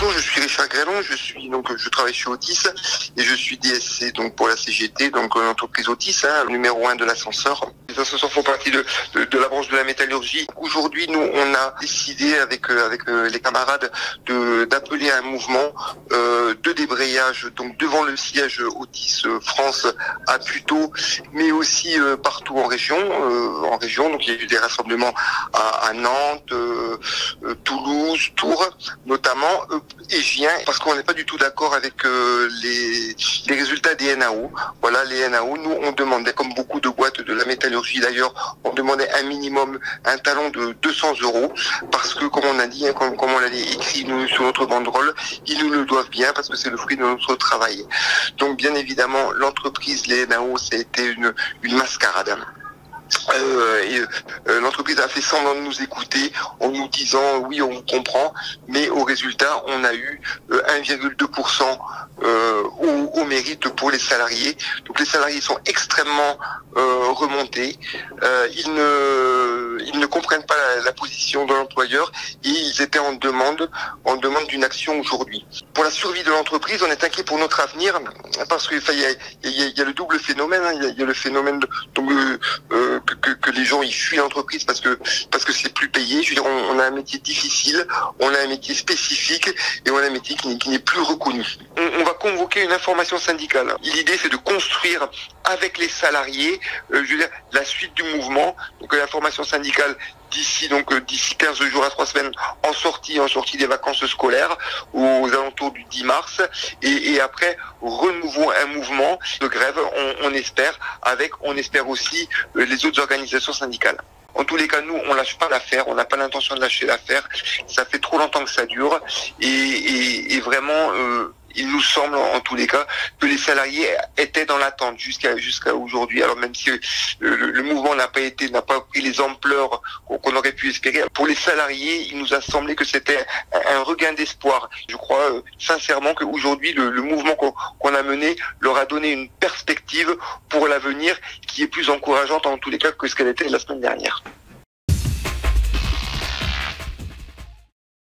Bonjour, je suis Richard Grélon, je travaille chez Otis et je suis DSC donc pour la CGT, donc l'entreprise Otis, numéro 1 de l'ascenseur. Les ascenseurs font partie de la branche de la métallurgie. Aujourd'hui, nous, on a décidé avec les camarades d'appeler un mouvement de débrayage donc devant le siège Otis France à Puteaux, mais aussi partout en région. Donc il y a eu des rassemblements à Nantes, Toulouse, Tours notamment, et je viens parce qu'on n'est pas du tout d'accord avec les résultats des NAO. Voilà, les NAO, nous on demandait, comme beaucoup de boîtes de la métallurgie d'ailleurs, on demandait un minimum, un talon de 200 €, parce que comme on a dit, comme on l'a écrit nous, sur notre banderole, ils nous le doivent bien parce que c'est le fruit de notre travail. Donc bien évidemment, l'entreprise, les NAO, ça a été une mascarade. L'entreprise a fait semblant de nous écouter en nous disant oui, on vous comprend, mais au résultat on a eu 1,2% au mérite pour les salariés. Donc les salariés sont extrêmement remontés, ils ne comprennent pas la position de l'employeur et ils étaient en demande d'une action aujourd'hui. Pour la survie de l'entreprise, on est inquiet pour notre avenir parce qu'il y a le double phénomène, il y a le phénomène que les gens ils fuient l'entreprise parce que c'est plus payé. Je veux dire, on a un métier difficile, on a un métier spécifique et on a un métier qui n'est plus reconnu. On va convoquer une information syndicale. L'idée c'est de construire avec les salariés, la suite du mouvement. Donc l'information syndicale d'ici 15 jours à 3 semaines en sortie des vacances scolaires aux alentours du 10 mars et après renouveau un mouvement de grève, on espère aussi les autres organisations syndicales. En tous les cas, nous, on lâche pas l'affaire, on n'a pas l'intention de lâcher l'affaire. Ça fait trop longtemps que ça dure et vraiment, il nous semble en tous les cas que les salariés étaient dans l'attente jusqu'à aujourd'hui. Alors même si le mouvement n'a pas pris les ampleurs qu'on aurait pu espérer, pour les salariés, il nous a semblé que c'était un regain d'espoir. Je crois sincèrement qu'aujourd'hui, le mouvement qu'on a mené leur a donné une perspective pour l'avenir qui est plus encourageante en tous les cas que ce qu'elle était la semaine dernière.